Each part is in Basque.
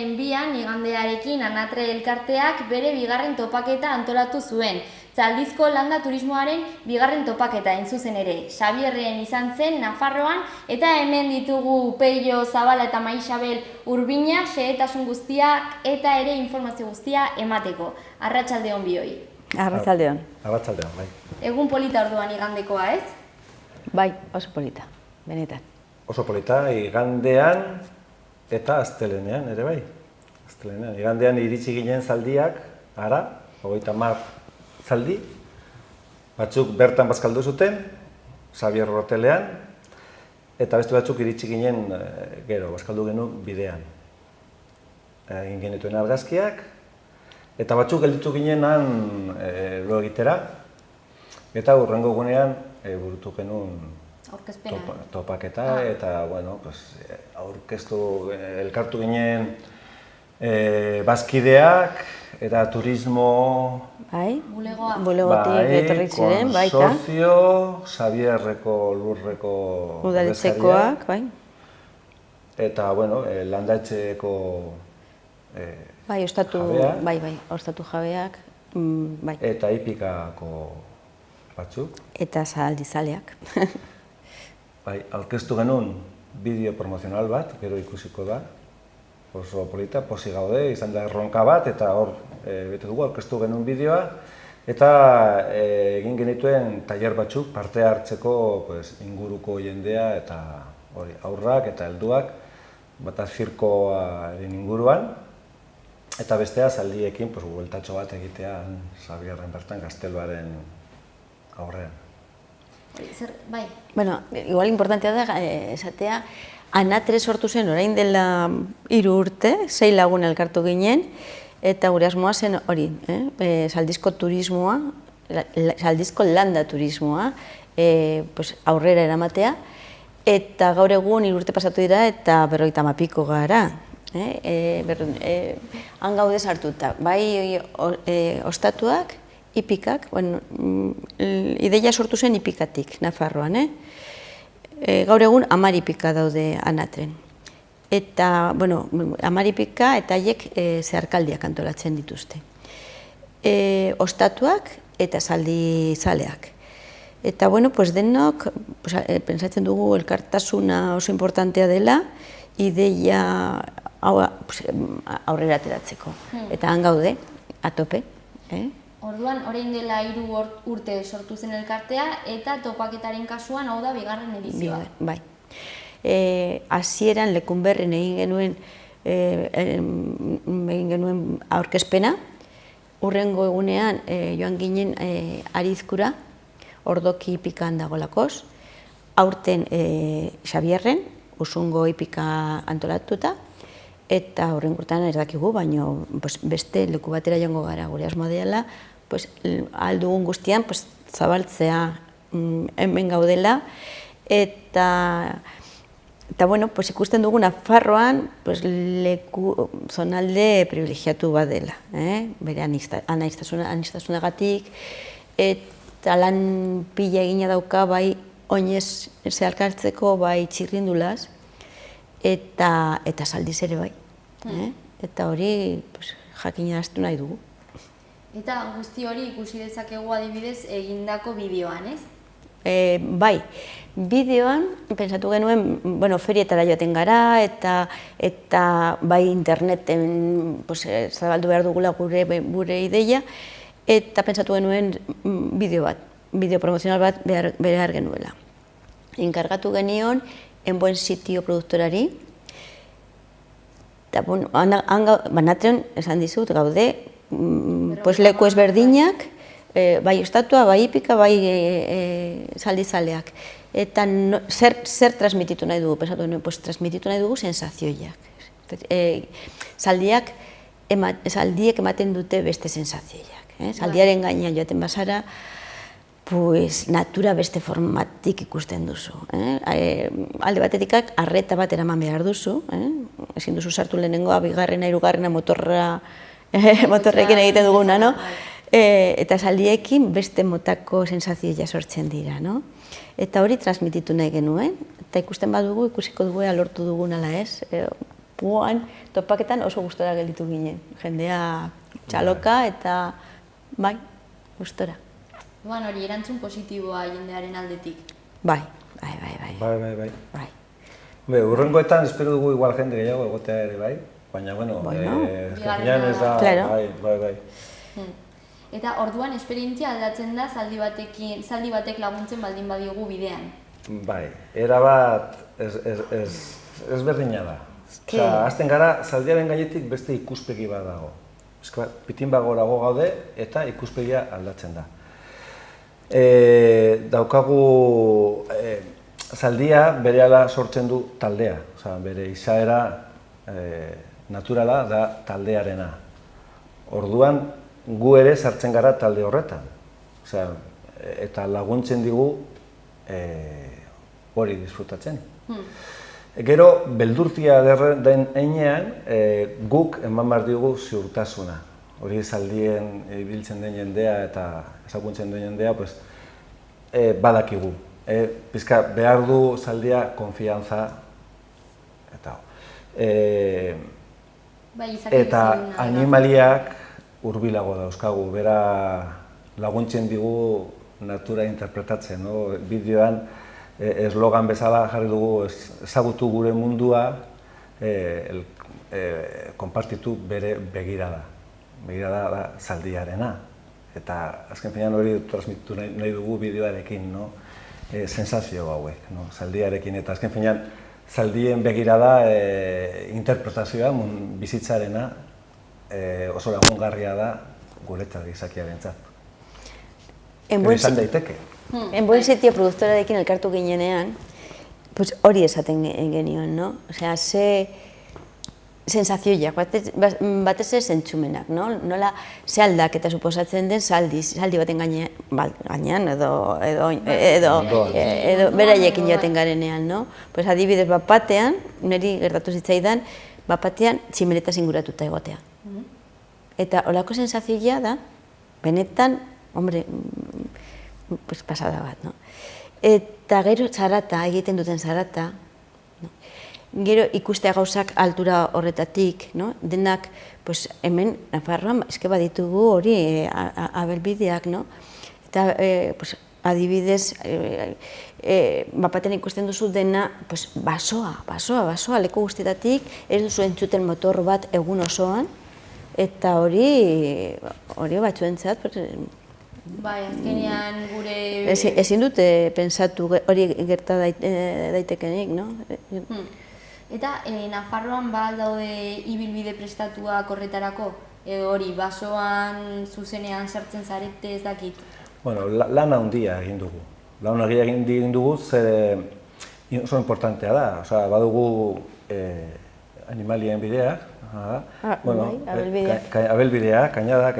Apirilaren 2an, igandearekin Anatre elkarteak bere bigarren topaketa antolatu zuen. Zaldizko landa turismoaren bigarren topaketa zuzen ere. Xabierren izan zen Nafarroan eta hemen ditugu Peio Zabala eta Maixabel Urbina, xehetasun guztiak eta ere informazio guztia emateko. Arratsaldeon bioi. Arratsaldeon. Arratsaldeon, bai. Egun polita orduan igandekoa, ez? Bai, oso polita, benetan. Oso polita, igandean eta astelenean ere bai. Astelenean, igandean iritsi ginen zaldiak, ara, 30 zaldi, batzuk bertan bazkaldu zuten, Xabier hotelean, eta beste batzuk iritsi ginen gero, bazkaldu genuen bidean. Egin genituen argazkiak, eta batzuk gelditu ginen han lo egitera, eta hurrengo gunean burutu genuen topaketa, eta, bueno, aurkeztu, elkartu ginen bazkideak, eta turismo... Bai, bulegotik etorri ziren, baita. Konsortzio, Xabierreko lurreko udaletxekoak, bai. Eta, bueno, landatxeko bai, jabeak. Bai, ostatu jabeak, bai. Eta hipikako batzuk. Eta zaldizaleak. Bai, aurkeztu genuen bideo promozional bat, gero ikusiko da. Oso polita, posi gaude, izan da erronka bat, eta hor bete dugu, aurkeztu genuen bideoa, eta egin genituen tailer batzuk parte hartzeko inguruko jendea eta aurrak eta helduak, bata zirkoaren inguruan, eta bestea zaldiekin bueltatxo bat egitea Xabierren bertan gazteluaren aurrean. Bai. Bueno, igual importantea da esatea, Anatre sortu zen orain dela 3 urte, 6 lagun elkartu ginen, eta gure asmoa zen hori, Zaldizko turismoa, Zaldizko landa turismoa aurrera eramatea, eta gaur egun 3 urte pasatu dira eta 50 gara. Han gaude sartuta, bai ostatuak, hipikak, ideia sortu zen hipikatik, Nafarroan, gaur egun 10 hipika daude Anatren. Eta, bueno, 10 hipika eta haiek zeharkaldiak antolatzen dituzte. Ostatuak eta zaldizaleak. Eta, bueno, denok, pentsatzen dugu elkartasuna oso importantea dela, ideia aurrera ateratzeko. Eta han gaude, atope. Orduan, orain dela 3 urte sortu zen elkartea, eta topaketaren kasuan hau da bigarren edizioa. Bai. Hasieran Lekunberrin egin genuen aurkezpena, hurrengo egunean joan ginen Arizkura, ordoki hipikan dagolakoz, aurten Xabierren, Usungo hipika antolatuta, eta hurrengo urtean ez dakigu, baina beste leku batera joango gara gure asmoa dela, aldugun guztian zabaltzea hemen gaudela, eta bueno, ikusten dugu Nafarroan leku zonalde privilegiatu bat dela, bere aniztasunagatik, eta lan pila egina dauka bai oinez zeharkartzeko, bai txirrindulaz, eta zaldiz ere bai. Eta hori jakinaraztu nahi dugu. Eta guzti hori ikusi dezakegu adibidez egindako bideoan, ez? Bai, bideoan pentsatu genuen, ferietara joaten gara, eta bai interneten zabaldu behar dugula gure ideia, eta pentsatu genuen bideo bat, bideo promozional bat behar genuela. Enkargatu genion En Buen Sitio produktorari, eta Anatren esan dizut gaude, leku ezberdinak, bai ostatua, bai hipika, bai zaldizaleak. Eta zer transmititu nahi dugu? Pensatu nuen, transmititu nahi dugu sensazioiak. Zaldiek ematen dute beste sensazioiak. Zaldiaren gainean joaten bazara, natura beste formatik ikusten duzu. Alde batetik arreta bat eraman behar duzu, ezin duzu sartu lehenengoa, bigarrena, hirugarrena motorrekin egiten duguna, eta zaldiekin beste motako sensazioa sortzen dira. Eta hori transmititu nahi genuen, eta ikusten badugu, ikusiko dugu lortu dugun ala ez, puan topaketan oso gustora gelditu ginen. Jendea txaloka eta bai, gustora. Hori erantzun positiboa jendearen aldetik. Bai. Urrengoetan espero dugu igual jende gehiago egotea ere bai, baina, jakinean ez da, bai. Eta orduan esperientzia aldatzen da zaldi batek laguntzen baldin badiogu bidean. Bai, erabat ez berdina da. Azten gara, zaldiaren gainetik beste ikuspegi bat dago. Pitin bagorago gaude eta ikuspegia aldatzen da. Daukagu zaldia berehala sortzen du taldea. Bere izaera naturala da taldearena. Orduan, gu ere sartzen gara talde horretan. Eta laguntzen digu hori disfrutatzen. Gero, beldurtia den heinean, guk eman behar diogu ziurtasuna. Hori zaldien ibiltzen den jendea eta ezagutzen den jendea, badakigu. Pizka behar du zaldia konfiantza eta animaliak hurbilago dauzkagu, bera laguntzen digu natura interpretatzen. Bideoan eslogan bezala jarri dugu ezagutu gure mundua, konpartitu bere begirada. Begirada da zaldiarena. Eta azken finean hori transmititu nahi dugu bideoarekin, sensazio hauek, zaldiarekin. Eta azken finean zaldien begirada interpretazioa bizitzarena oso lagungarria da guretzat gizakiarentzat. Izan daiteke. En Buen Sitio produktorarekin elkartu ginenean, hori esaten genioen, Osea, ze sensazioiak, batez ez zentsumenak, nola ze aldaketa suposatzen den zaldi baten gainean edo beraiekin joaten garenean, adibidez bapatean, niri gertatu zitzaidan, bapatean tximeleta zinguratuta egotea. Eta holako sensazioa da, benetan, pasada bat, Eta gero zarata, egiten duten zarata, gero ikustea gauzak altura horretatik, denak, hemen, Nafarroan, eske baditugu hori abelbideak, eta adibidez, bapaten ikusten duzu dena, basoa, leku guztietatik, ez duzu entzuten motor bat egun osoan, eta hori batzuentzat, Bai, azkenean gure... Ezin dute pensatu hori gerta daitekenik, Eta Nafarroan daude ibilbide prestatuak horretarako? Hori, basoan, zuzenean sartzen zarete ez dakit? Lan handia egin dugu. Lan handia egin dugu, zer oso importantea da. Badugu animalien bideak, abelbideak, kainadak,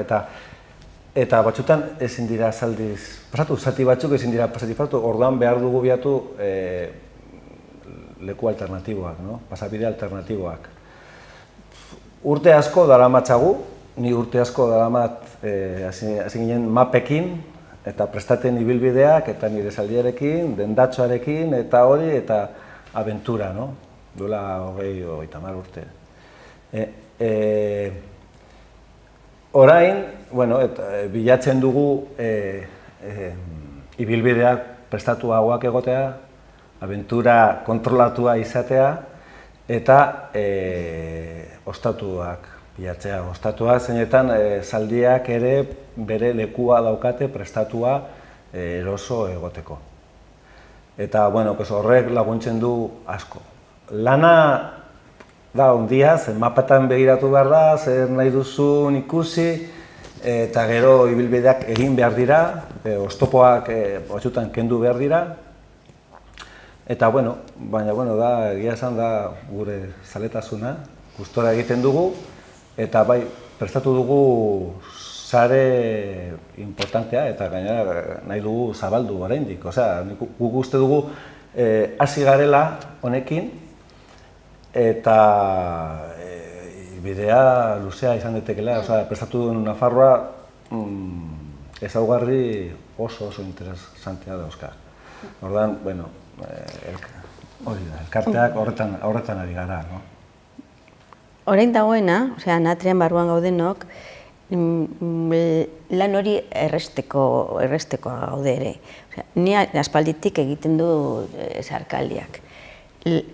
eta batzutan ezin dira zaldiz pasatu, zati batzuk ezin dira pasatu, orduan behar dugu biatu leku alternatiboak, pasabide alternatiboak. Urte asko daramatzagu, ni urte asko daramat hasi ginen mapekin, eta prestaten ibilbideak, eta nire zaldiarekin, dendatxoarekin, eta hori, eta abentura, duela 20-30 urte. Orain, bilatzen dugu ibilbideak prestatuagoak egotea, abentura kontrolatua izatea, eta ostatuak bilatzea. Ostatuak zeinetan zaldiak ere bere lekua daukate prestatua eroso egoteko. Eta horrek laguntzen du asko. Lana da handia, zer mapatan begiratu behar da, zer nahi duzun ikusi, eta gero ibilbideak egin behar dira, oztopoak batzutan kendu behar dira. Eta baina egia esan da gure zaletasuna, gustora egiten dugu, eta bai, prestatu dugu sare importantea, eta gainera nahi dugu zabaldu oraindik. Osea, guk uste dugu hasi garela honekin, eta bidea luzea izan daitekeela, prestatu duen Nafarroa ezaugarri oso interesantea dauzka. Orduan, elkarteak horretan ari gara. orain dagoena, osea, Natrean barruan gaudenok, lan hori errestekoa gaude ere. Osea, ni aspalditik egiten du zeharkaldiak.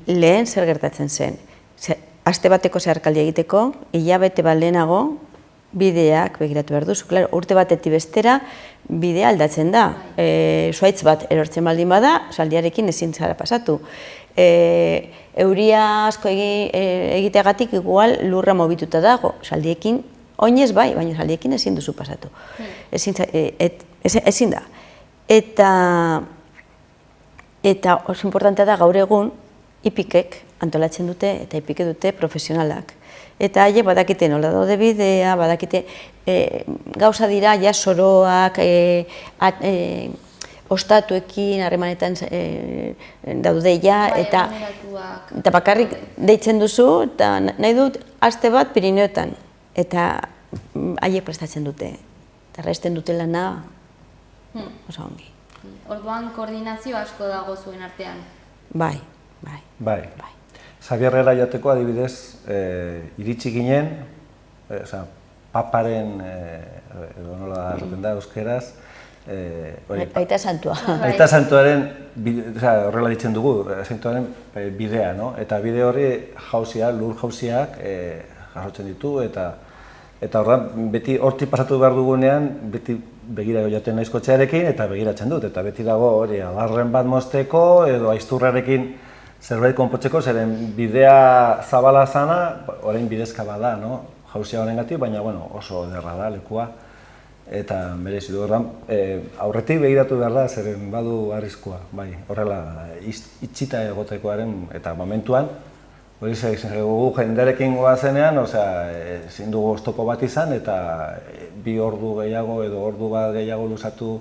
Lehen zer gertatzen zen. Aste bateko zeharkaldia egiteko, hilabete bat lehenago, bideak begiratu behar duzu. Claro, urte batetik bestera, bidea aldatzen da. Zuhaitz bat erortzen baldin bada, zaldiarekin ezin zara pasatu. Euria asko egiteagatik igual lurra mobituta dago, zaldiekin oinez bai, baina zaldiekin ezin duzu pasatu. Ezin da. Eta oso importantea da gaur egun hipikek antolatzen dute eta hipike dute profesionalak. Eta haiek badakite nola daude bidea, badakite gauza dira ja soroak, ostatuekin harremanetan daude ja, eta bakarrik deitzen duzu, eta nahi dut aste bat Pirineoetan, eta haiek prestatzen dute, eta resten dute lana oso ongi. Orduan koordinazio asko dago zuen artean? Bai. Xabierrera jateko adibidez, iritsi ginen, paparen, edo nola erraten da euskeraz, Aita Santua. Aita Santuaren, horrela ditzen dugu, Santuaren bidea, eta bide horri lur jauziak jasotzen ditu, eta horren beti hortik pasatu behar dugunean, beti begira joaten naiz kotxearekin eta begiratzen dut, eta beti dago hori alarren bat mozteko edo aizturrarekin zerbait konpotzeko, zeren bidea zabala zana, orain bidezka bada, jauzia horrengatik, baina oso ederra da lekua. Eta merezi du horren, aurretik begiratu behar da, zeren badu arriskua, bai, horrela itxita egotekoaren eta momentuan, hori gu jendearekin goazenean, ezin dugu oztopo bat izan eta 2 ordu gehiago edo ordu bat gehiago luzatu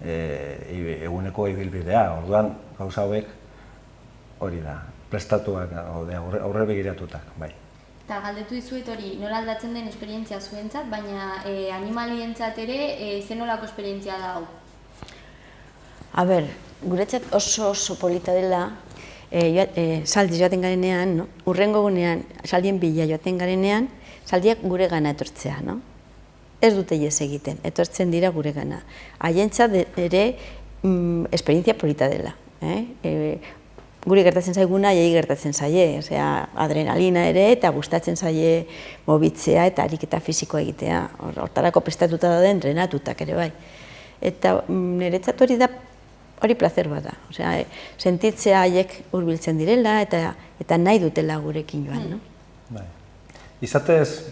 eguneko ibilbidea. Orduan gauza hauek hori da, prestatuak, aurre begiratutak, bai. Eta galdetu dizuet hori, nola aldatzen den esperientzia zuentzat, baina animalientzat ere zer nolako esperientzia da hau? A ber, guretzat oso polita dela, saldiz joaten garenean, urrengo gunean, saldien bila joaten garenean, saldiak gure gana etortzea, ez dute ies egiten, etortzen dira gure gana. Haientzat ere esperientzia polita dela. Guri gertatzen zaiguna, jai gertatzen zaie, adrenalina ere eta gustatzen zaie mobitzea eta ariketa fisikoa egitea. Hortarako prestatuta daude entrenatutak ere bai. Eta niretzat hori da, hori placer bat da. Sentitzea haiek hurbiltzen direla eta nahi dutela gurekin joan. Izatez,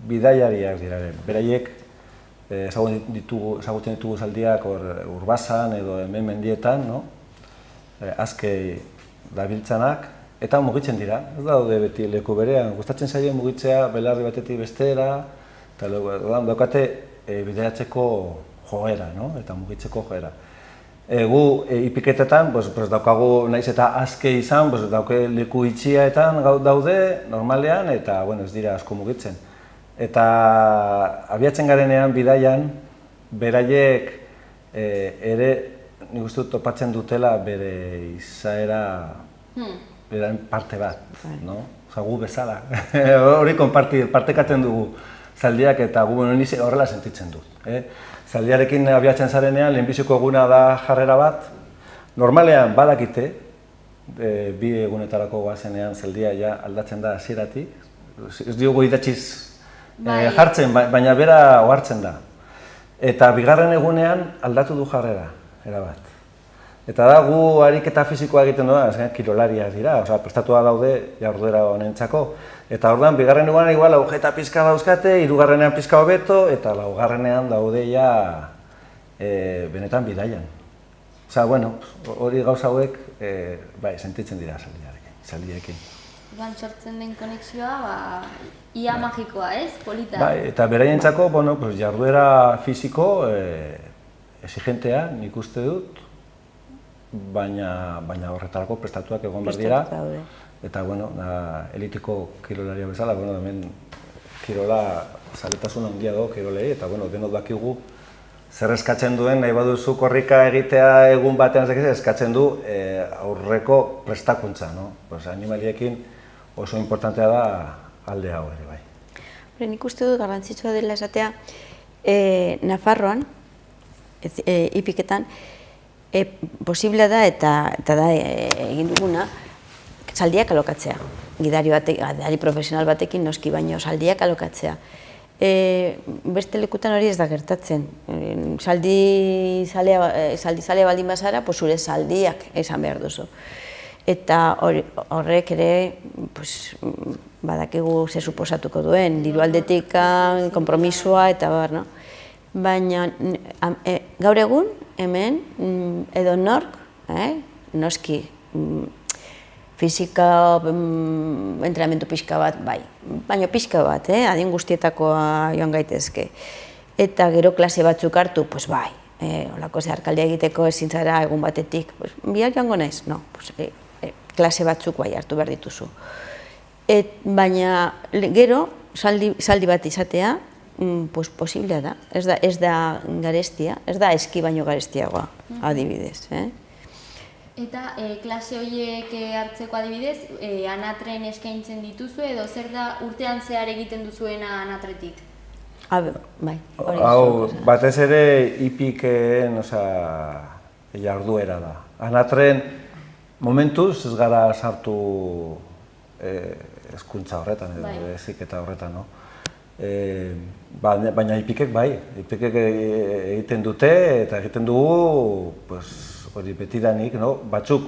bidaiariak diraren. Beraiek ezagutzen ditugu zaldiak Urbazan edo hemen mendietan, azkei dabiltzanak, eta mugitzen dira. Ez daude beti leku berean. Gustatzen zaie mugitzea belarri batetik bestera, eta daukate bidaiatzeko joera, eta mugitzeko joera. Gu hipiketetan daukagu naiz eta azke izan, dauke leku itxiaetan daude normalean, eta ez dira asko mugitzen. Eta abiatzen garenean bidaian, beraiek ere nik uste dut topatzen dutela bere izaera parte bat, gu bezala. Hori partekatzen dugu zaldiak eta gu horrela sentitzen dut. Zaldiarekin abiatzen zarenean, lehenbiziko eguna da jarrera bat. Normalean badakite, 2 egunetarako goazenean zaldia aldatzen da hasieratik. Ez diogu idatziz jartzen, baina bera ohartzen da. Eta 2. egunean aldatu du jarrera. Erabat. Eta da, gu ariketa fisikoa egiten duena, kirolariak dira, prestatua daude jarduera honentzako. Eta orduan, 2. egunean igual agujeta pizka dauzkate, 3. pizka hobeto, eta 4. daude ja benetan bidaian. Hori gauza hauek, sentitzen dira zaldiekin. Orduan, sortzen den konexioa, ia magikoa, ez? Polita. Eta beraientzako, jarduera fisiko, exigentea, nik uste dut, baina horretarako prestatuak egon behar dira. Eta, elitiko kirolaria bezala, hemen kirola zaletasun handia dago kirolei, eta, denok dakigu zer eskatzen duen, nahi baduzu korrika egitea egun batean eskatzen du aurreko prestakuntza. Animaliekin oso importantea da alde hau ere bai. Nik uste dut garrantzitsua dela esatea, Nafarroan, ipiketan, posiblea da eta da egin duguna, zaldiak alokatzea. Gidari profesional batekin noski baino zaldiak alokatzea. Beste lekutan hori ez da gertatzen. Zaldi zalea baldin bazara, zure zaldiak esan behar duzu. Eta horrek ere badakigu ze suposatuko duen, diru aldetik konpromisoa eta bar, no? Baina gaur egun, hemen, edo nork, noski, fisika, entrenamendu pixka bat, bai, baina pixka bat, adin guztietakoa joan gaitezke. Eta gero klase batzuk hartu, pues bai, holako zeharkaldia egiteko ezin zara egun batetik, bihar joango naiz, no, klase batzuk bai hartu behar dituzu. Baina gero, zaldi bat izatea, posiblea da, ez da garestia, ez da eski baino garestiagoa, adibidez. Eta klase horiek hartzeko adibidez, Anatren eskaintzen dituzu edo zer da urtean zehar egiten duzuena Anatretik? Bai, hori. Hau, batez ere IPIKen jarduera da. Anatren momentuz ez gara sartu hezkuntza horretan edo heziketa horretan, no? Baina IPIKek bai, IPIKek egiten dute eta egiten dugu hori betidanik, batzuk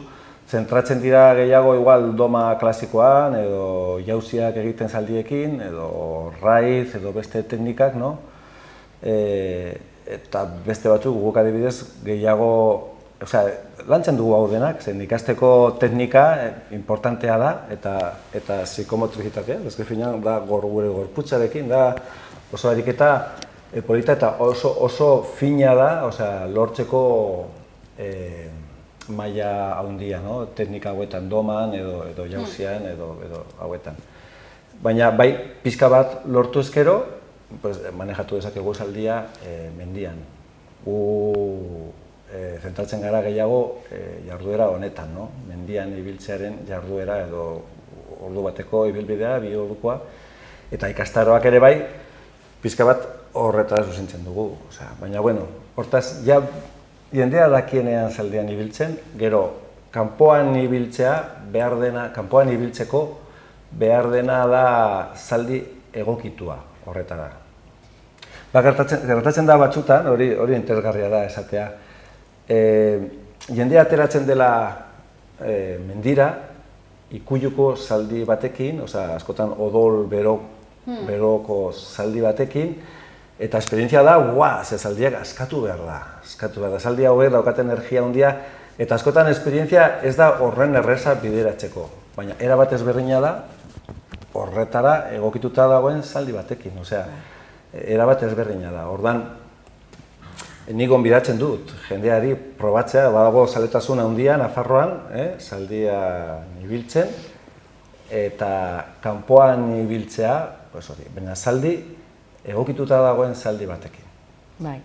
zentratzen dira gehiago igual doma klasikoan edo jauziak egiten zaldiekin edo raiz edo beste teknikak, eta beste batzuk guk adibidez gehiago, lantzen dugu hau denak, zen ikasteko teknika importantea da eta psikomotrizitatea, finean da gure gorputzarekin, da oso ariketa polita eta oso fina da, lortzeko maila handia, teknika hauetan doman edo jauzian edo hauetan. Baina bai, pixka bat lortu ezkero, manejatu dezakegu zaldia mendian. Gu zentratzen gara gehiago jarduera honetan, mendian ibiltzearen jarduera edo ordu bateko ibilbidea, bi ordukoa, eta ikastaroak ere bai, pixka bat horretara zuzentzen dugu. Baina, hortaz, jendea dakienean zaldian ibiltzen, gero, kanpoan ibiltzeko behar dena da zaldi egokitua horretara. Gertatzen da batzutan, hori interesgarria da esatea, jendea ateratzen dela mendira, ikuiluko zaldi batekin, askotan odol beroko zaldi batekin, eta esperientzia da, ze zaldiak askatu behar da. Zaldi hauek daukaten energia handia, eta askotan esperientzia ez da horren erreza bideratzeko. Baina, erabat ezberdina da, horretara egokituta dagoen zaldi batekin. Erabat ezberdina da. Ordan, nik gonbidatzen dut, jendeari probatzea, badago zaletasun handia Nafarroan, zaldia ibiltzen, eta kanpoan ibiltzea, baina zaldi egokituta dagoen zaldi batekin. Bai.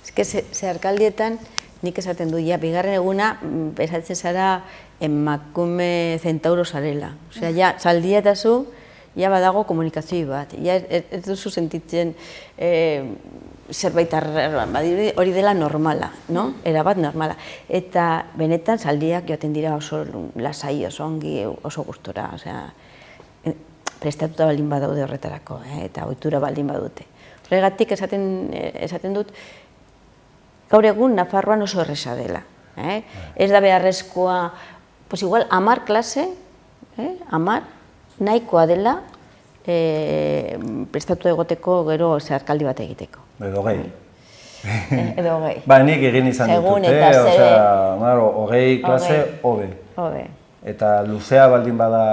Zeharkaldietan nik esaten du, bigarren eguna, esatzen zara emakume zentauro zarela. Zaldia eta zu, badago komunikazio bat. Ez duzu sentitzen zerbait hori dela normala, erabat normala. Eta benetan zaldiak joaten dira oso lasai, oso ongi, oso gustora. Prestatuta baldin badaude horretarako, eta ohitura baldin badute. Horregatik esaten dut, gaur egun Nafarroan oso erresa dela. Ez da beharrezkoa, igual 10 klase, 10, nahikoa dela prestatu egoteko gero zeharkaldi bat egiteko. Edo gehi. Edo gehi. Nik egin izan ditut, 20 klase hobe. Eta luzea baldin bada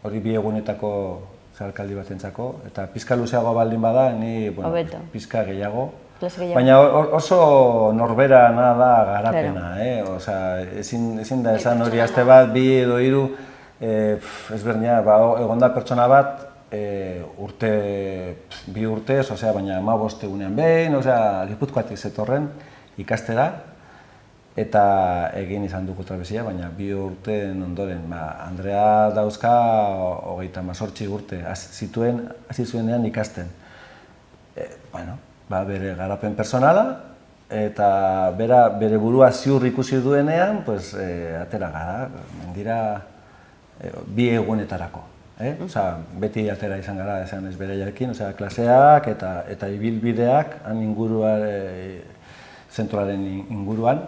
hori bi egunetako zeharkaldi batentzako, eta pizka luzeagoa baldin bada, ni pizka gehiago. Baina oso norberana da garapena, ezin da esan hori aste bat, bi edo hiru, ezberdina, egon da pertsona bat, bi urtez, baina 15 egunean behin, Gipuzkoatik zetorren ikastera, eta egin izan dugu trabezia, baina 2 urteen ondoren. Andrea dauzka 38 urte, hasi zuenean ikasten. Bere garapen personala, eta bere burua ziur ikusi duenean, atera gara, mendira 2 egunetarako. Beti atera izan gara, esan ez bereiarekin, klaseak eta ibilbideak, han zentralaren inguruan,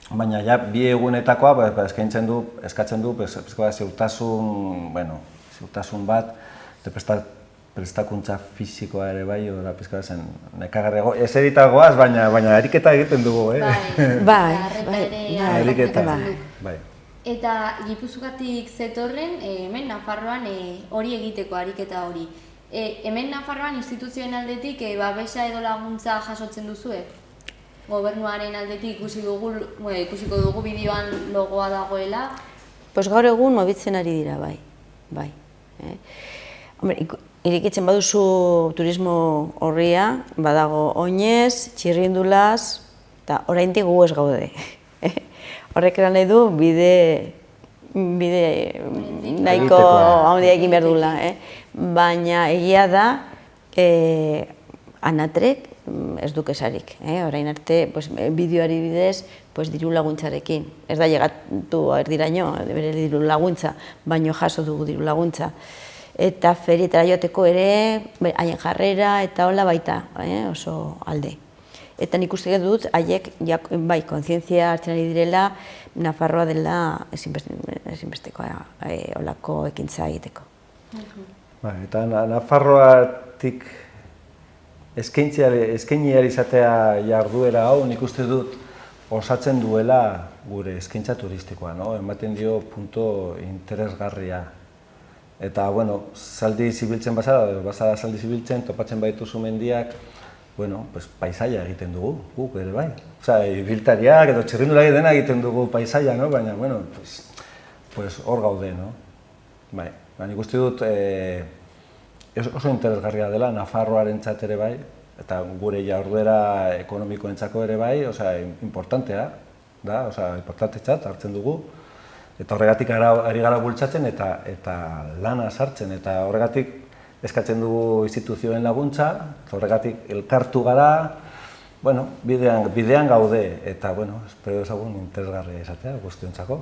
baina ja 2 egunetakoa eskatzen du ziurtasun bat, prestakuntza fisikoa ere bai, pizka zen nekagarriago, ez eritagoaz, baina ariketa egiten dugu, Bai. Eta Gipuzkoatik zetorren, hemen Nafarroan hori egiteko, ariketa hori. Hemen Nafarroan instituzioen aldetik babesa edo laguntza jasotzen duzue? Gobernuaren aldetik ikusiko dugu bideoan logoa dagoela? Gaur egun mobitzen ari dira, bai. Irikitzen baduzu turismo horria, badago oinez, txirrindulaz, eta oraindik gu ez gaude. Horrek eran nahi du bide nahiko handia egin behar dugula. Baina egia da, Anatrek ez duk esarik. Orain arte, bideoari bidez, diru laguntzarekin. Ez da llegatu erdiraino, bere diru laguntza, baino jaso dugu diru laguntza. Eta ferietara joateko ere, haien jarrera eta hola baita, oso alde. Eta nik uste dut, haiek, kontzientzia hartzen ari direla, Nafarroa dela ezinbestekoa holako ekintza egiteko. Eta Nafarroatik eskainiari izatea jarduera hau, nik uste dut osatzen duela gure eskaintza turistikoa, ematen dio punto interesgarria. Eta, zaldi zibiltzen bazara zaldi zibiltzen, topatzen baituzu mendiak, paisaia egiten dugu, guk ere bai. Ibiltariak edo txirrindulariak dena egiten dugu paisaia, baina, hor gaude, bai. Nik uste dut oso interesgarria dela Nafarroarentzat ere bai, eta gure jarduera ekonomikoentzako ere bai, importantea da, importantetzat hartzen dugu. Eta horregatik ari gara bultzatzen eta lana sartzen, eta horregatik eskatzen dugu instituzioen laguntza, horregatik elkartu gara, bidean gaude, eta espero dezagun interesgarria izatea guztiontzako.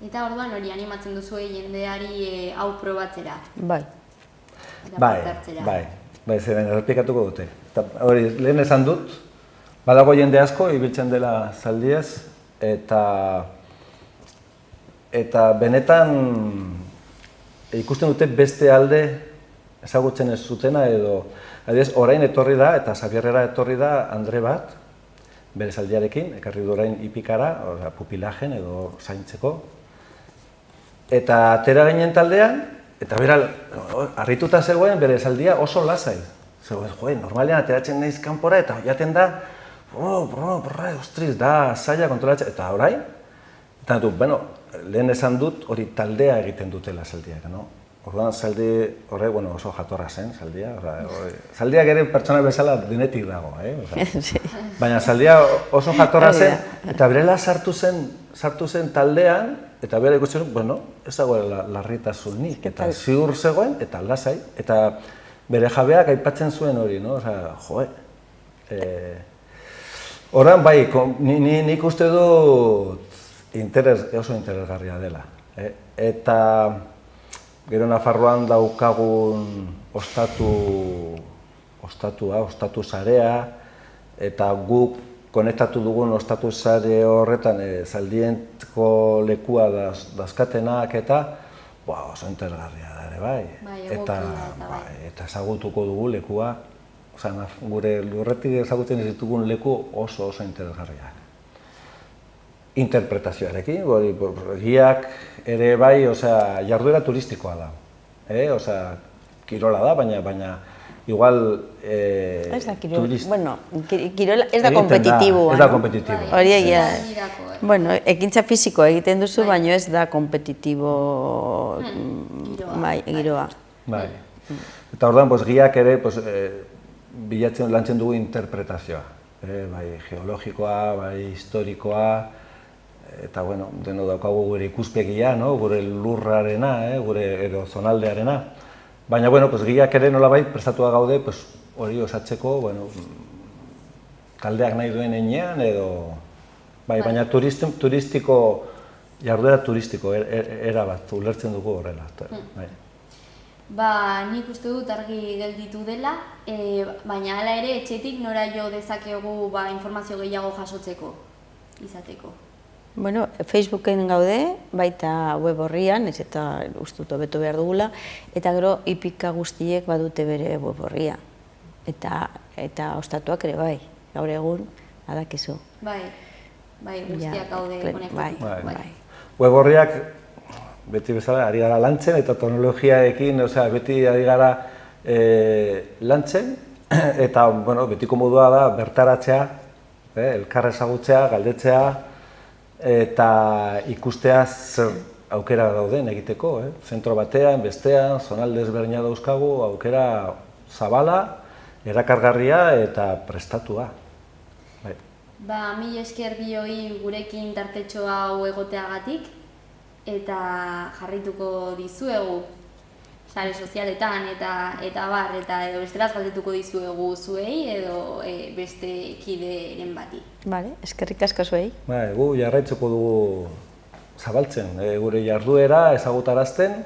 Eta orduan hori animatzen duzu jendeari hau probatzera? Bai. Zeren errepikatuko dute. Hori, lehen esan dut, badago jende asko, ibiltzen dela zaldiez, eta benetan ikusten dute beste alde ezagutzen ez zutena edo orain etorri da eta Xabierrera etorri da Andre bat bere zaldiarekin, ekarri du orain Ipikara, pupilajen edo zaintzeko. Eta atera ginen taldean, eta bera harrituta zegoen bere zaldia oso lasai. Zegoen, normalean ateratzen naiz kanpora eta jaten da, ostriz, da zaila kontrolatzen, eta orain, eta lehen esan dut hori taldea egiten dutela zaldiak, Orduan zaldi horrek oso jatorra zen, zaldia. Zaldiak ere pertsona bezala denetik dago, baina zaldia oso jatorra zen, eta berela sartu zen taldean, eta bera ikusten, ez dagoela larritasunik, eta ziur zegoen, eta lasai, eta bere jabeak aipatzen zuen hori, Horren bai, nik uste dut oso interesgarria dela. Eta gero Nafarroan daukagun ostatu sarea, eta guk konektatu dugun ostatu sare horretan zaldientko lekua dazkatenak eta oso interesgarria da ere bai. Eta ezagutuko dugu lekua, gure lurretik ezagutzen ez ditugun leku oso interesgarriak. Interpretazioarekin, giak ere bai, jarduera turistikoa da. Kirola da, baina igual... Ez da kirola, kirola ez da kompetitiboa. Ez da kompetitiboa. Hori egia, ekintza fisiko egiten duzu, baina ez da kompetitibo giroa. Eta orduan, giak ere lantzen dugu interpretazioa. bai geologikoa, bai historikoa, eta bueno, deno daukagu gure ikuspegia, no? Gure lurrarena, gure edo zonaldearena. Baina bueno, pues giak ere nolabait prestatua gaude, pues hori osatzeko, bueno, taldeak nahi duen heinean edo baina turistiko jarduera turistiko era bat ulertzen dugu horrela. Bai. Nik uste dut argi gelditu dela, baina hala ere etxetik nora jo dezakegu informazio gehiago jasotzeko, izateko. Bueno, Facebooken gaude, baita web horrian, ez eta uste dut hobeto behar dugula, eta gero ipika guztiek badute bere web horria. Eta ostatuak ere bai, gaur egun, badakizu. Bai, guztiak gaude honekotik. Bai. Web horriak beti bezala ari gara lantzen eta teknologiaekin, beti ari gara lantzen, eta betiko modua da bertaratzea, elkar ezagutzea, galdetzea, eta ikustea zer aukera dauden egiteko, zentro batean, bestean, zonalde ezberdina dauzkagu, aukera zabala, erakargarria eta prestatua. Mil esker bioi gurekin tartetxo hau egoteagatik, eta jarrituko dizuegu sare sozialetan eta bar, eta edo besteraz galdetuko dizuegu zuei edo beste kideren bati. Bale, eskerrik asko zuei. Gu jarraitzuko dugu zabaltzen, gure jarduera ezagutarazten,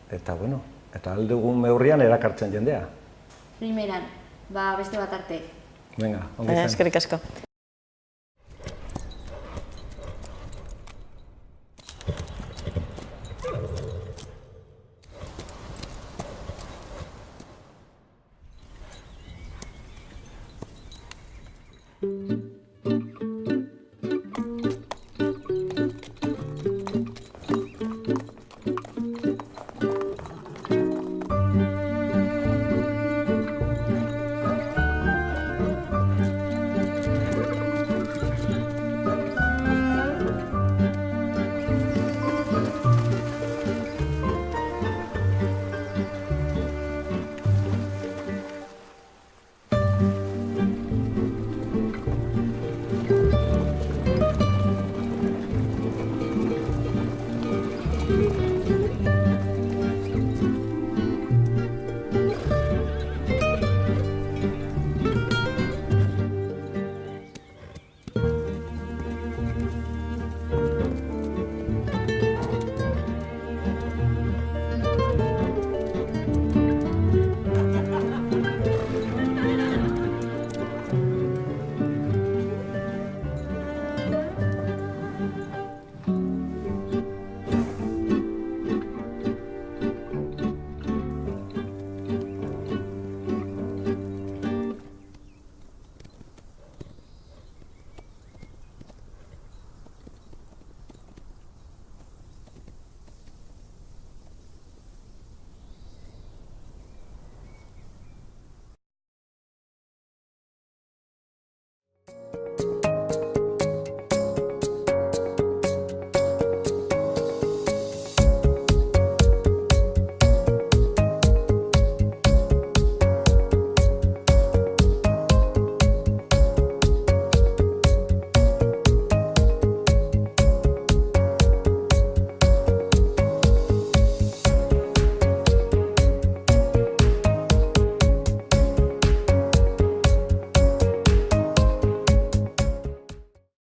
eta ahal dugun neurrian erakartzen jendea. Primeran, beste bat arte. Venga, ongi zen. Eskerrik asko.